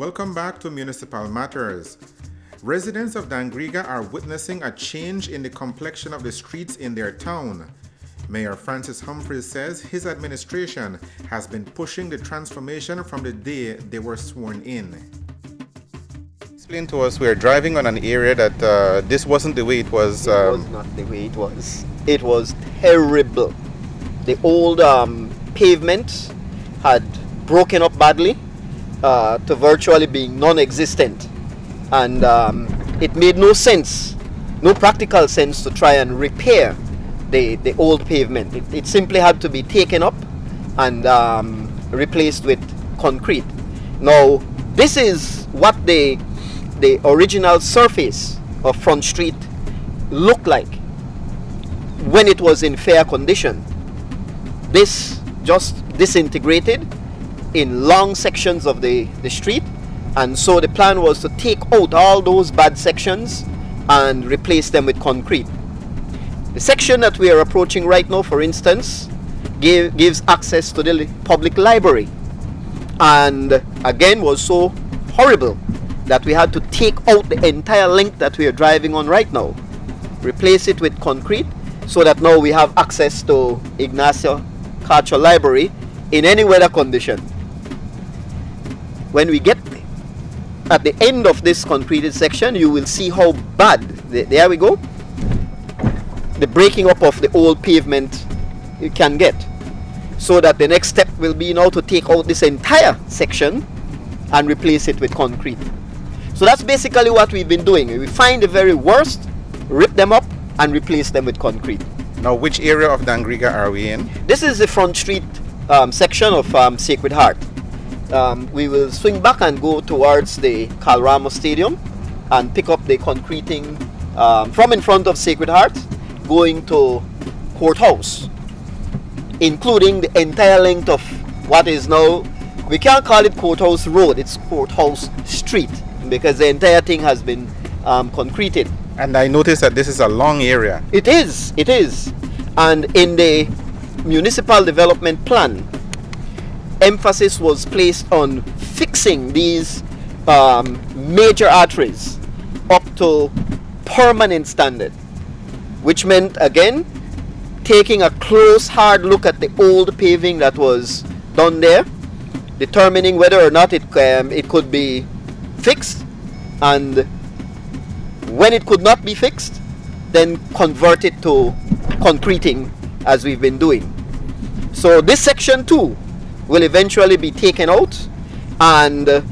Welcome back to Municipal Matters. Residents of DANGRIGA are witnessing a change in the complexion of the streets in their town. Mayor Francis Humphreys says his administration has been pushing the transformation from the day they were sworn in. Explain to us, we're driving on an area that this wasn't the way it was. It was not the way it was. It was terrible. The old pavement had broken up badly to virtually being non-existent, and it made no sense, no practical sense to try and repair the old pavement. It simply had to be taken up and replaced with concrete. Now, this is what the original surface of Front Street looked like when it was in fair condition. This just disintegrated in long sections of the street, and so the plan was to take out all those bad sections and replace them with concrete. The section that we are approaching right now, for instance, gives access to the public library, and again was so horrible that we had to take out the entire length that we are driving on right now, replace it with concrete, so that now we have access to Ignacio Carter Library in any weather condition. When we get at the end of this concreted section, you will see how bad, there we go, the breaking up of the old pavement you can get. So that the next step will be now to take out this entire section and replace it with concrete. So that's basically what we've been doing. We find the very worst, rip them up and replace them with concrete. Now, which area of DANGRIGA are we in? This is the Front Street section of Sacred Heart. We will swing back and go towards the Carl Ramos Stadium and pick up the concreting from in front of Sacred Heart going to Courthouse, including the entire length of what is now, we can't call it Courthouse Road, it's Courthouse Street, because the entire thing has been concreted. And I noticed that this is a long area. It is. And in the municipal development plan, emphasis was placed on fixing these major arteries up to permanent standard, which meant, again, taking a close, hard look at the old paving that was done there, determining whether or not it could be fixed, and when it could not be fixed, then convert it to concreting as we've been doing. So this section too will eventually be taken out, and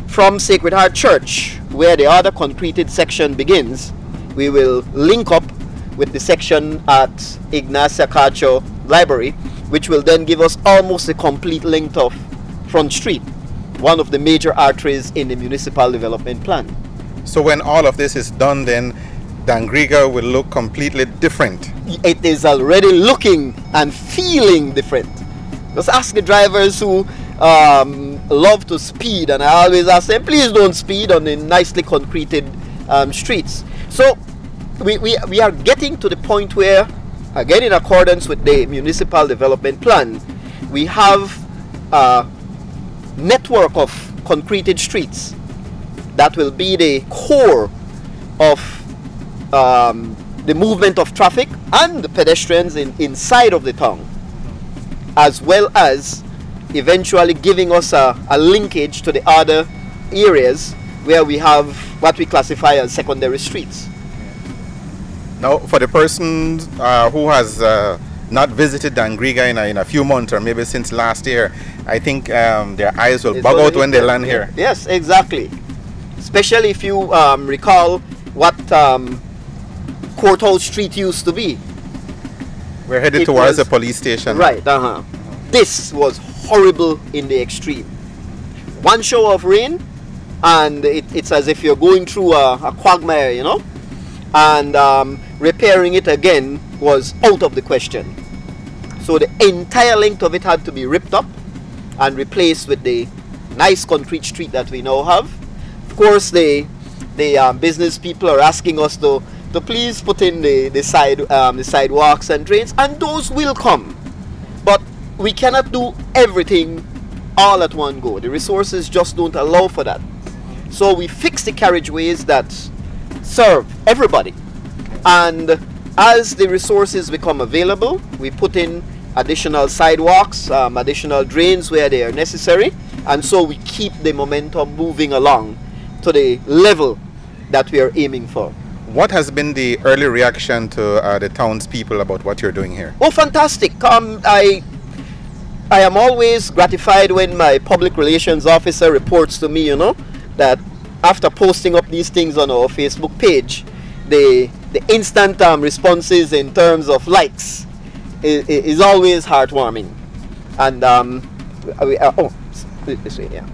from Sacred Heart Church, where the other concreted section begins, we will link up with the section at Ignacio Carter Library, which will then give us almost a complete length of Front Street, one of the major arteries in the municipal development plan. So when all of this is done, then DANGRIGA will look completely different. It is already looking and feeling different. Just ask the drivers who love to speed, and I always ask them, please don't speed on the nicely concreted streets. So we are getting to the point where, again in accordance with the municipal development plan, we have a network of concreted streets that will be the core of the movement of traffic and the pedestrians inside of the town, as well as eventually giving us a linkage to the other areas where we have what we classify as secondary streets. Now, for the person who has not visited DANGRIGA in a few months, or maybe since last year, I think their eyes will bug out when they land here. Yes, exactly. Especially if you recall what Courthouse Street used to be. We're headed towards the police station. Right, This was horrible in the extreme. One shower of rain, and it's as if you're going through a quagmire, you know? And repairing it again was out of the question. So the entire length of it had to be ripped up and replaced with the nice concrete street that we now have. Of course, the business people are asking us to please put in the sidewalks and drains, and those will come. But we cannot do everything all at one go. The resources just don't allow for that. So we fix the carriageways that serve everybody. And as the resources become available, we put in additional sidewalks, additional drains where they are necessary, and so we keep the momentum moving along to the level that we are aiming for. What has been the early reaction to the townspeople about what you're doing here? Oh, fantastic. I am always gratified when my public relations officer reports to me, you know, that after posting up these things on our Facebook page, the instant responses in terms of likes is always heartwarming. And this way, yeah.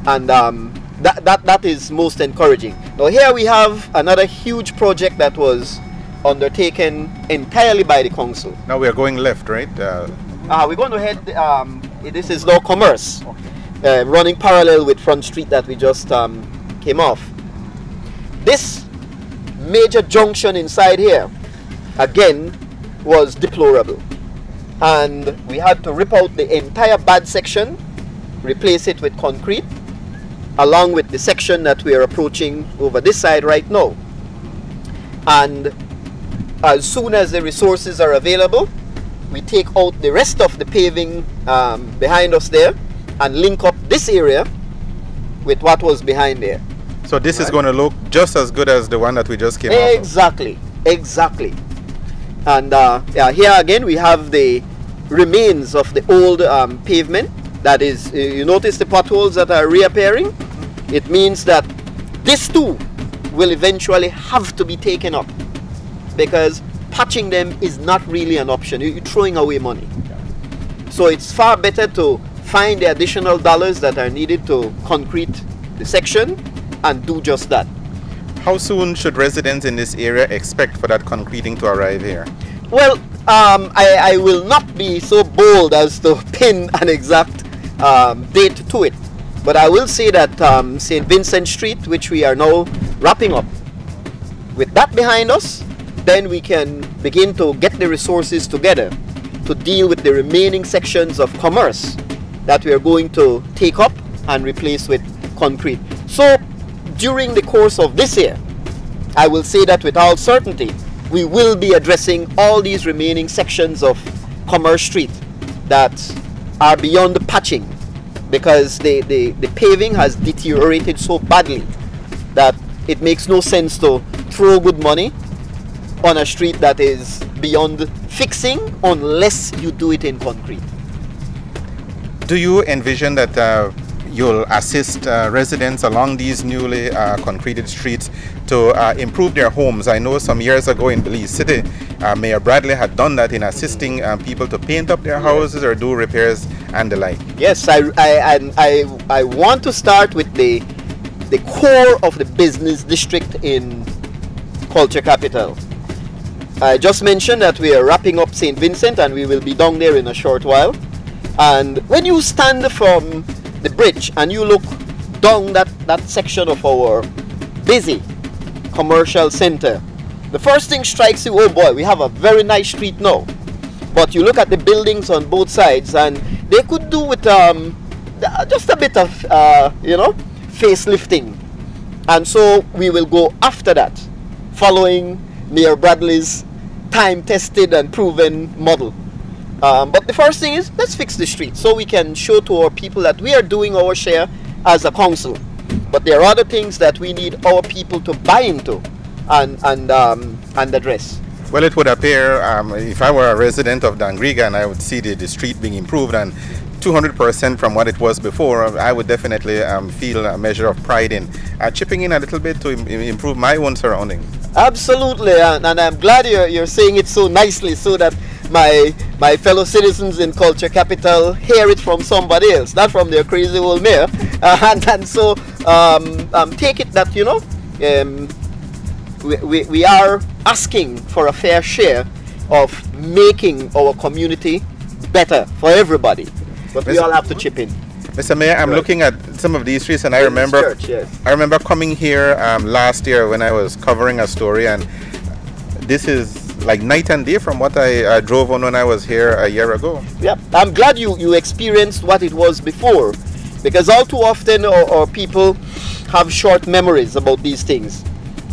And that is most encouraging. Now here we have another huge project that was undertaken entirely by the council. Now we are going left, right? We're going to head, this is now Commerce, running parallel with Front Street that we just came off. This major junction inside here, again, was deplorable. And we had to rip out the entire bad section, replace it with concrete, along with the section that we are approaching over this side right now. And as soon as the resources are available, we take out the rest of the paving behind us there and link up this area with what was behind there. So this is going to look just as good as the one that we just came off of. Exactly. And yeah, here again we have the remains of the old pavement. That is, you notice the potholes that are reappearing? It means that this too will eventually have to be taken up, because patching them is not really an option. You're throwing away money. So it's far better to find the additional dollars that are needed to concrete the section and do just that. How soon should residents in this area expect for that concreting to arrive here? Well, I will not be so bold as to pin an exact date to it, but I will say that St. Vincent Street, which we are now wrapping up, with that behind us, then we can begin to get the resources together to deal with the remaining sections of Commerce that we are going to take up and replace with concrete. So during the course of this year, I will say that with all certainty, we will be addressing all these remaining sections of Commerce Street that are beyond the patching, because the paving has deteriorated so badly that it makes no sense to throw good money on a street that is beyond fixing unless you do it in concrete. Do you envision that you'll assist residents along these newly concreted streets to improve their homes? I know some years ago in Belize City, Mayor Bradley had done that in assisting people to paint up their houses or do repairs and the like. Yes, I want to start with the core of the business district in Culture Capital. I just mentioned that we are wrapping up St. Vincent and we will be down there in a short while. And when you stand from the bridge and you look down that section of our busy commercial center, the first thing strikes you, oh boy, we have a very nice street now. But you look at the buildings on both sides and they could do with just a bit of, you know, facelifting. And so we will go after that, following Mayor Bradley's time-tested and proven model. But the first thing is, let's fix the street so we can show to our people that we are doing our share as a council. But there are other things that we need our people to buy into and address. Well, it would appear, if I were a resident of DANGRIGA and I would see the street being improved and 200% from what it was before, I would definitely feel a measure of pride in chipping in a little bit to improve my own surroundings. Absolutely, and I'm glad you're saying it so nicely so that my fellow citizens in Culture Capital hear it from somebody else, not from their crazy old mayor. And so take it that, you know, we are asking for a fair share of making our community better for everybody, but we all have to chip in. Mr. Mayor, I'm looking at some of these streets and I remember I remember coming here last year when I was covering a story, and this is like night and day from what I drove on when I was here a year ago. Yeah, I'm glad you experienced what it was before, because all too often our people have short memories about these things.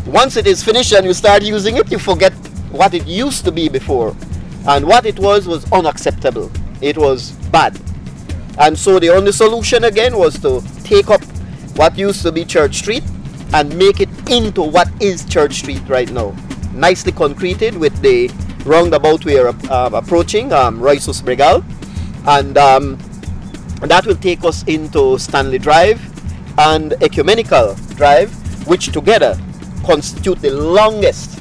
Once it is finished and you start using it, you forget what it used to be before. And what it was unacceptable. It was bad. And so the only solution again was to take up what used to be Church Street and make it into what is Church Street right now. Nicely concreted with the roundabout we are approaching, Roysus Bregal. And that will take us into Stanley Drive and Ecumenical Drive, which together constitute the longest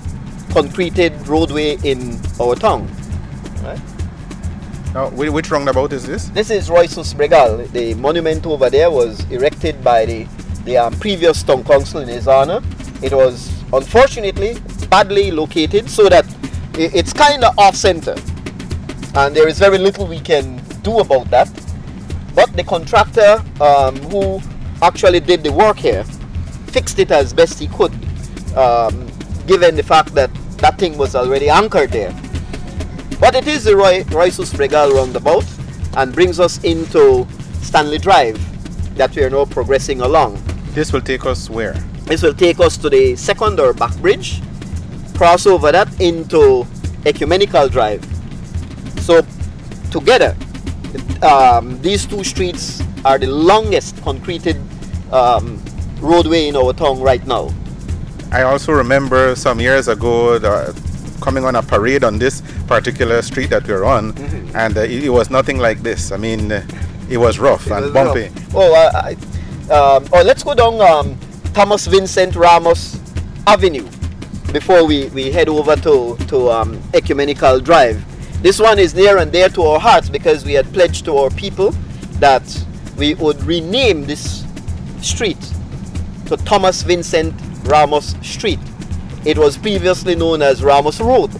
concreted roadway in our town. Right? Now, which roundabout is this? This is Roysus Bregal. The monument over there was erected by the previous town council in his honor. It was unfortunately badly located so that it's kind of off-center, and there is very little we can do about that. But the contractor who actually did the work here fixed it as best he could, given the fact that that thing was already anchored there. But it is the Roysus Bregal roundabout and brings us into Stanley Drive that we are now progressing along. This will take us where? This will take us to the second or back bridge, cross over that into Ecumenical Drive. So together, these two streets are the longest concreted roadway in our town right now. I also remember some years ago coming on a parade on this particular street that we're on, and it was nothing like this. I mean, it was rough and bumpy. Rough. Let's go down Thomas Vincent Ramos Avenue before we head over to Ecumenical Drive. This one is near and dear to our hearts because we had pledged to our people that we would rename this street to Thomas Vincent Ramos Street. It was previously known as Ramos Road,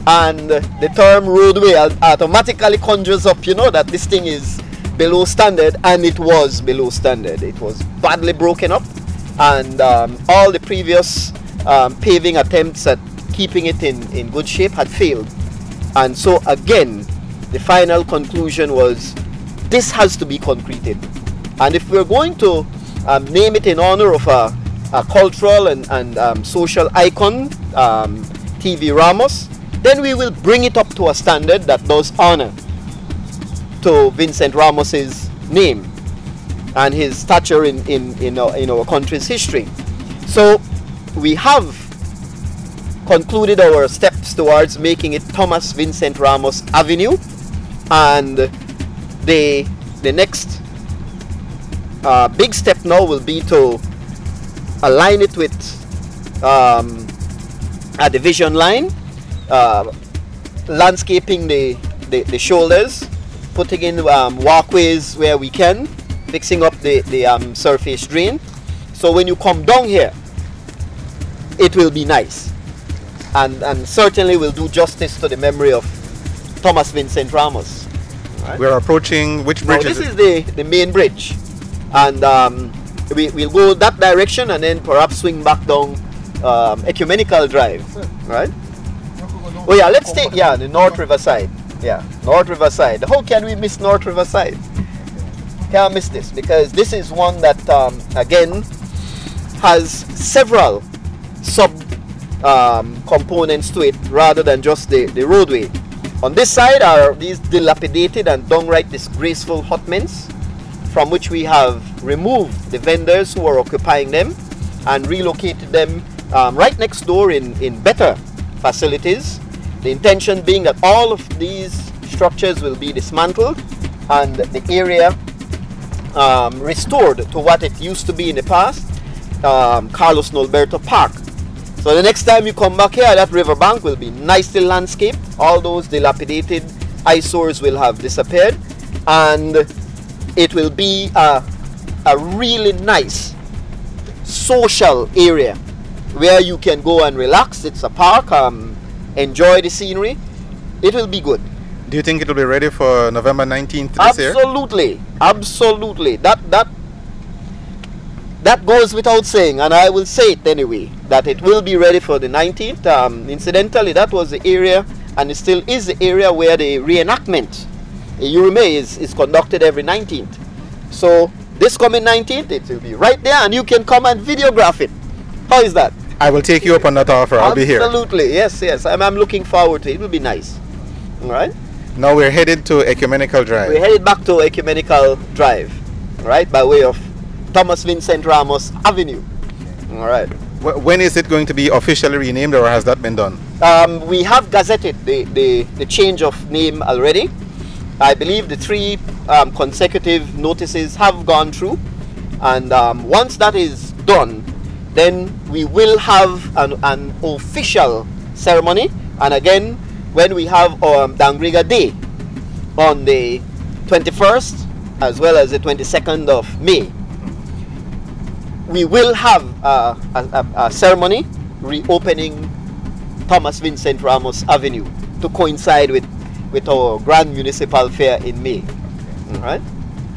and the term roadway automatically conjures up, you know, that this thing is below standard, and it was below standard. It was badly broken up, and all the previous paving attempts at keeping it in good shape had failed. And so again, the final conclusion was this has to be concreted, and if we're going to name it in honor of a cultural and social icon, TV Ramos, then we will bring it up to a standard that does honor to Vincent Ramos's name and his stature in our country's history. So we have concluded our steps towards making it Thomas Vincent Ramos Avenue, and the next big step now will be to align it with a division line, landscaping the shoulders, putting in walkways where we can, fixing up the surface drain. So when you come down here, it will be nice, and certainly will do justice to the memory of Thomas Vincent Ramos. Right? We're approaching which bridge? Now, this is the main bridge, and we'll go that direction and then perhaps swing back down Ecumenical Drive, right? Oh yeah, let's take the North Riverside. Yeah, North Riverside. How can we miss North Riverside? Can't miss this, because this is one that again has several sub components to it rather than just the roadway. On this side are these dilapidated and downright disgraceful hotments, from which we have removed the vendors who are occupying them and relocated them right next door in better facilities. The intention being that all of these structures will be dismantled and the area restored to what it used to be in the past, Carlos Norberto Park. So the next time you come back here, that riverbank will be nicely landscaped. All those dilapidated eyesores will have disappeared, and it will be a really nice social area where you can go and relax. It's a park, enjoy the scenery. It will be good. Do you think it will be ready for November 19th this year? Absolutely, absolutely. That goes without saying, and I will say it anyway, that it will be ready for the 19th. Incidentally, that was the area, and it still is the area where the reenactment, Urime, is conducted every 19th. So this coming 19th, it will be right there, and you can come and videograph it. How is that? I will take you up on that offer. I'll be here. Absolutely, yes, yes. I'm looking forward to it. It will be nice. All right. Now we're headed to Ecumenical Drive. We're headed back to Ecumenical Drive, right, by way of Thomas Vincent Ramos Avenue. All right. When is it going to be officially renamed, or has that been done? We have gazetted the change of name already. I believe the 3 consecutive notices have gone through, and once that is done, then we will have an official ceremony. And again, when we have DANGRIGA Day on the 21st as well as the 22nd of May, we will have a ceremony reopening Thomas Vincent Ramos Avenue to coincide with our grand municipal fair in May. All right.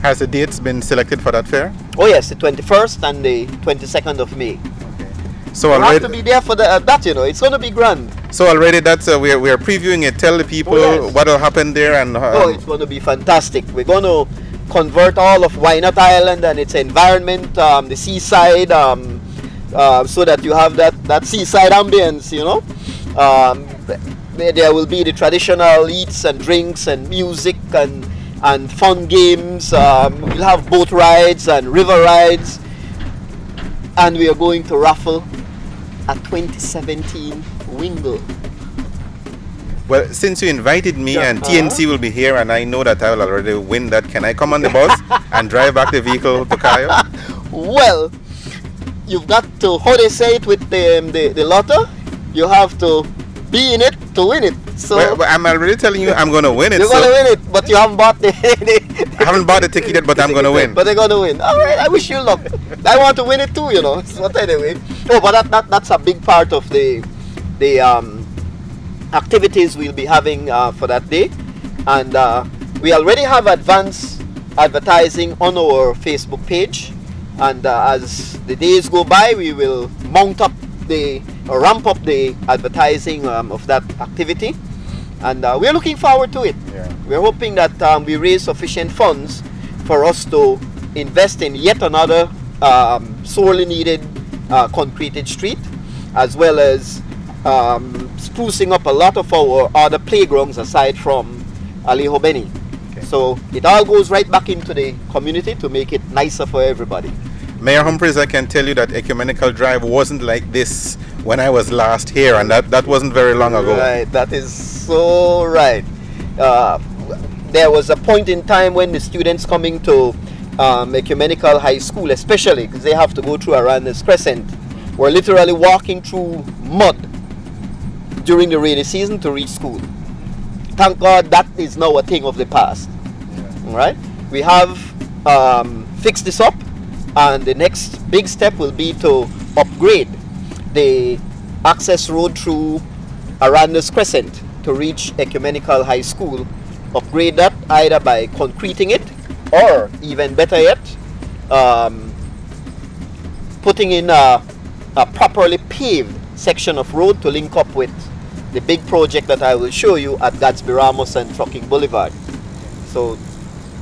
Has the dates been selected for that fair? Oh yes, the 21st and the 22nd of May. Okay. So we already have to be there for that, you know. It's going to be grand. So already that's we are previewing it. Tell the people what will happen there, and it's going to be fantastic. We're going to convert all of Why Not Island and its environment, the seaside, so that you have that seaside ambience, you know. There will be the traditional eats and drinks and music and fun games. We'll have boat rides and river rides, and we are going to raffle a 2017 Wingle. Well, since you invited me, and TNC will be here, and I know that I will already win that, can I come on the bus and drive back the vehicle to Cayo? Well, you've got to, how they say it with the lotto, you have to be in it to win it. So well, I'm already telling you I'm going to win it. You're going to win it, but you haven't bought the I haven't bought the ticket yet, but I'm going to win. But they're going to win. All right, I wish you luck. I want to win it too, you know. But anyway, but that's a big part of the activities we'll be having for that day. And we already have advanced advertising on our Facebook page, and as the days go by, we will ramp up the advertising of that activity, and we're looking forward to it. We're hoping that we raise sufficient funds for us to invest in yet another sorely needed concreted street, as well as sprucing up a lot of our other playgrounds aside from Alejo Benny. Okay. So it all goes right back into the community to make it nicer for everybody. Mayor Humphreys, I can tell you that Ecumenical Drive wasn't like this when I was last here, and that wasn't very long ago. Right, that is so right. There was a point in time when the students coming to Ecumenical High School, especially because they have to go through Aranda's Crescent, were literally walking through mud during the rainy season to reach school. Thank God that is now a thing of the past. All right, we have fixed this up, and the next big step will be to upgrade the access road through Aranda's Crescent to reach Ecumenical High School. Upgrade that either by concreting it, or even better yet, putting in a properly paved section of road to link up with the big project that I will show you at Gadsby Ramos and Trucking Boulevard. So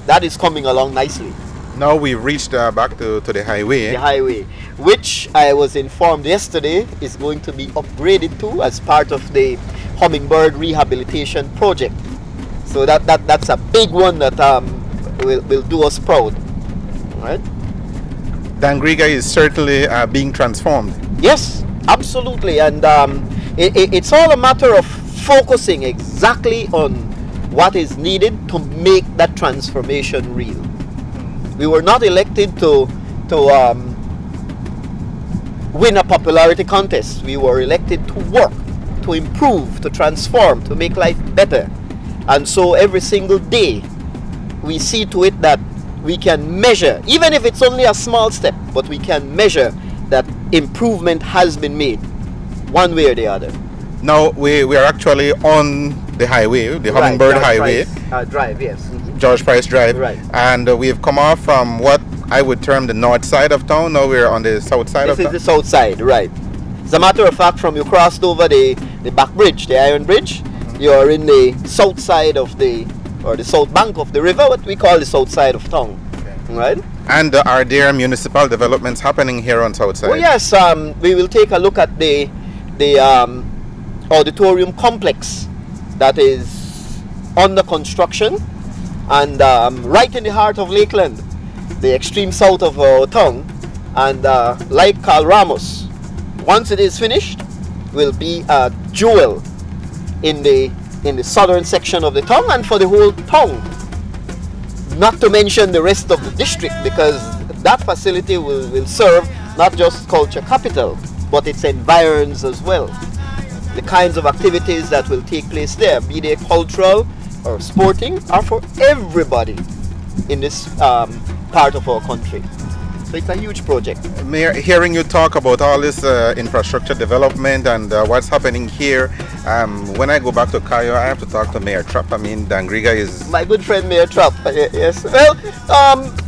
that is coming along nicely. Now we've reached back to the highway. The highway, which I was informed yesterday is going to be upgraded to as part of the Hummingbird Rehabilitation Project. So that's a big one that will do us proud. All right? DANGRIGA is certainly being transformed. Yes, absolutely, and it's all a matter of focusing exactly on what is needed to make that transformation real. We were not elected to win a popularity contest. We were elected to work, to improve, to transform, to make life better. And so every single day we see to it that we can measure, even if it's only a small step, but we can measure that improvement has been made one way or the other. Now we are actually on the highway, the Hummingbird Highway. Drive, yes. George Price Drive. Right. And we've come off from what I would term the north side of town. Now we're on the south side of town. This is the south side, right. As a matter of fact, from you crossed over the back bridge, the Iron Bridge, you're in the south side of the south bank of the river, what we call the south side of town. Okay. right? And are there municipal developments happening here on Southside? Oh yes, we will take a look at the auditorium complex that is under construction, and right in the heart of Lakeland, the extreme south of our town. And like Carl Ramos, once it is finished, will be a jewel in the southern section of the town and for the whole town. Not to mention the rest of the district, because that facility will serve not just culture capital, but its environs as well. The kinds of activities that will take place there, be they cultural or sporting, are for everybody in this part of our country. So it's a huge project. Mayor, hearing you talk about all this infrastructure development and what's happening here, when I go back to Cayo, I have to talk to Mayor Trapp. I mean, DANGRIGA is... My good friend Mayor Trapp, yes. Well,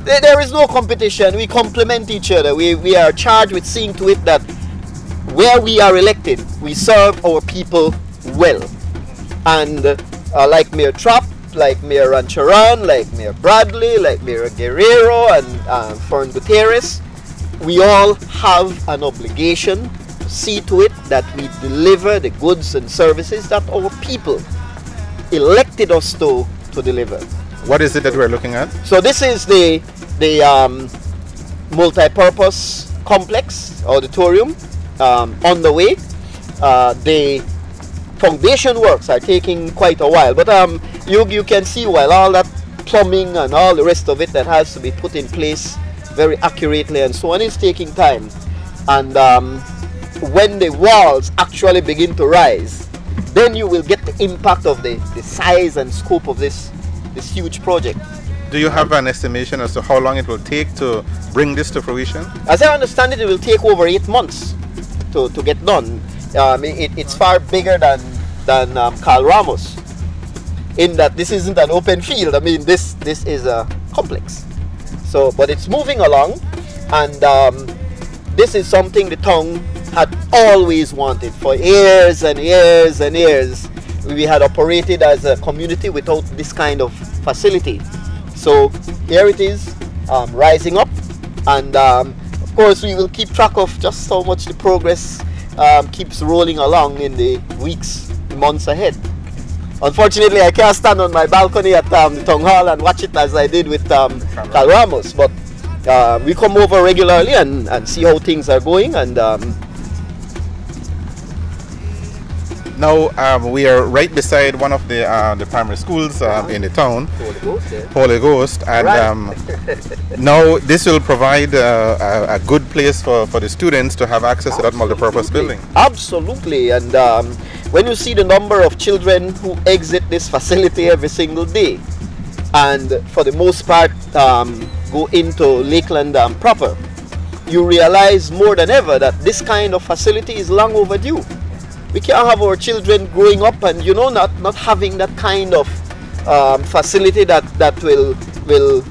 there is no competition. We complement each other. We are charged with seeing to it that where we are elected, we serve our people well. And like Mayor Trapp, like Mayor Rancharan, like Mayor Bradley, like Mayor Guerrero and Fern Gutierrez, we all have an obligation to see to it that we deliver the goods and services that our people elected us to deliver. What is it that we're looking at? So this is the multi-purpose complex auditorium on the way. The foundation works are taking quite a while, but you can see while all that plumbing and all the rest of it that has to be put in place very accurately and so on is taking time. And when the walls actually begin to rise, then you will get the impact of the size and scope of this huge project. Do you have an estimation as to how long it will take to bring this to fruition? As I understand it, it will take over 8 months to get done. It's far bigger than Carl Ramos, in that this isn't an open field. I mean, this is a complex. So, but it's moving along, and this is something the town had always wanted for years and years and years. We had operated as a community without this kind of facility. So here it is, rising up, and of course we will keep track of just how much the progress keeps rolling along in the weeks, months ahead. Unfortunately, I can't stand on my balcony at the town hall and watch it as I did with Carl Ramos, but we come over regularly and see how things are going. And now we are right beside one of the primary schools in the town, Holy Ghost, yeah. Holy Ghost, and Right. now this will provide a good place for the students to have access to that multipurpose building. Absolutely, and when you see the number of children who exit this facility every single day, and for the most part go into Lakeland proper, you realize more than ever that this kind of facility is long overdue. We can't have our children growing up and not having that kind of facility that will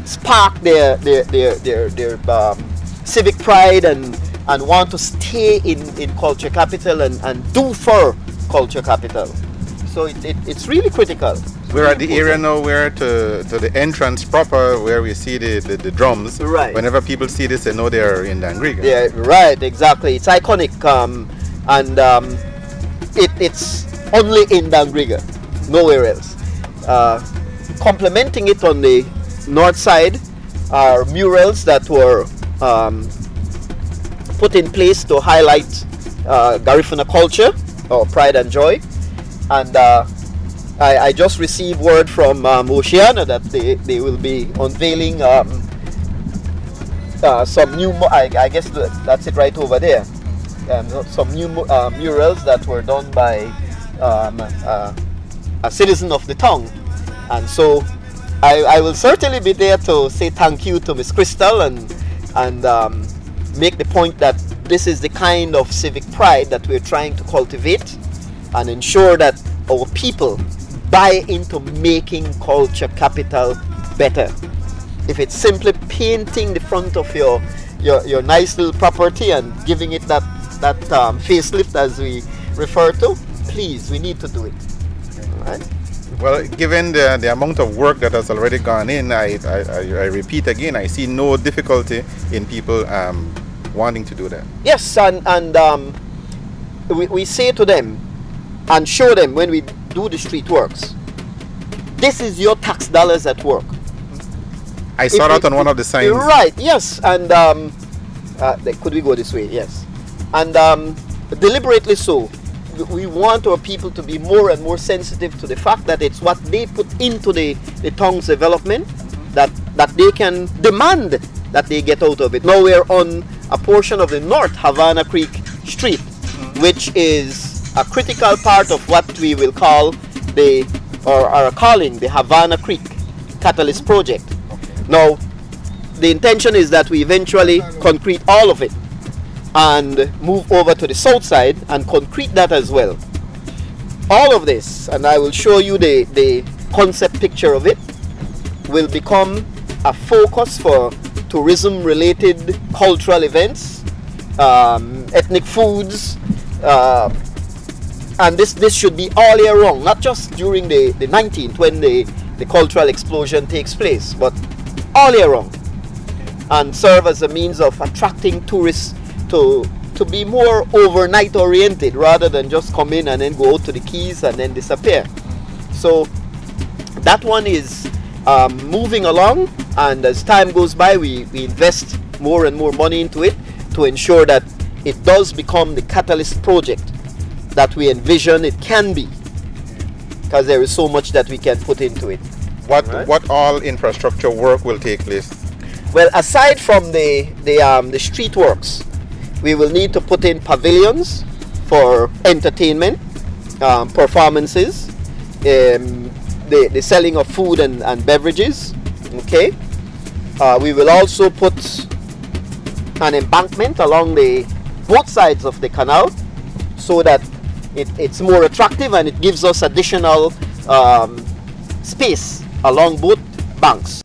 spark their civic pride and want to stay in culture capital and do for culture capital. So it's really critical. We're at the area now where to the entrance proper, where we see the drums. Right. Whenever people see this, they know they're in DANGRIGA. Yeah, right, exactly. It's iconic, and it's only in DANGRIGA, nowhere else. Complementing it on the north side are murals that were put in place to highlight Garifuna culture, or pride and joy. And I just received word from Oceana that they will be unveiling some new, I guess that's it right over there, some new murals that were done by a citizen of the town. And so I will certainly be there to say thank you to Miss Crystal and make the point that this is the kind of civic pride that we're trying to cultivate and ensure that our people buy into making culture capital better. If it's simply painting the front of your nice little property and giving it that facelift as we refer to, please, we need to do it. All right? Well, given the amount of work that has already gone in, I repeat again, I see no difficulty in people wanting to do that. Yes, and we say to them and show them when we do the street works, this is your tax dollars at work. I saw that on one of the signs. Right, yes, and could we go this way? Yes. And deliberately so, we want our people to be more and more sensitive to the fact that it's what they put into the town's development that they can demand that they get out of it. Now we're on a portion of the North Havana Creek Street, which is a critical part of what we will call or are calling the Havana Creek Catalyst Project. Now, the intention is that we eventually concrete all of it and move over to the south side and concrete that as well. All of this, and I will show you the concept picture of it, will become a focus for tourism related cultural events, ethnic foods, and this should be all year round, not just during the 19th when the cultural explosion takes place, but all year round, and serve as a means of attracting tourists to be more overnight oriented rather than just come in and then go out to the Keys and then disappear. So that one is moving along, and as time goes by we invest more and more money into it to ensure that it does become the catalyst project that we envision it can be, because there is so much that we can put into it. What all infrastructure work will take place? Well, aside from the street works, we will need to put in pavilions for entertainment, performances, the selling of food and beverages. Okay, we will also put an embankment along both sides of the canal so that it's more attractive and it gives us additional space along both banks.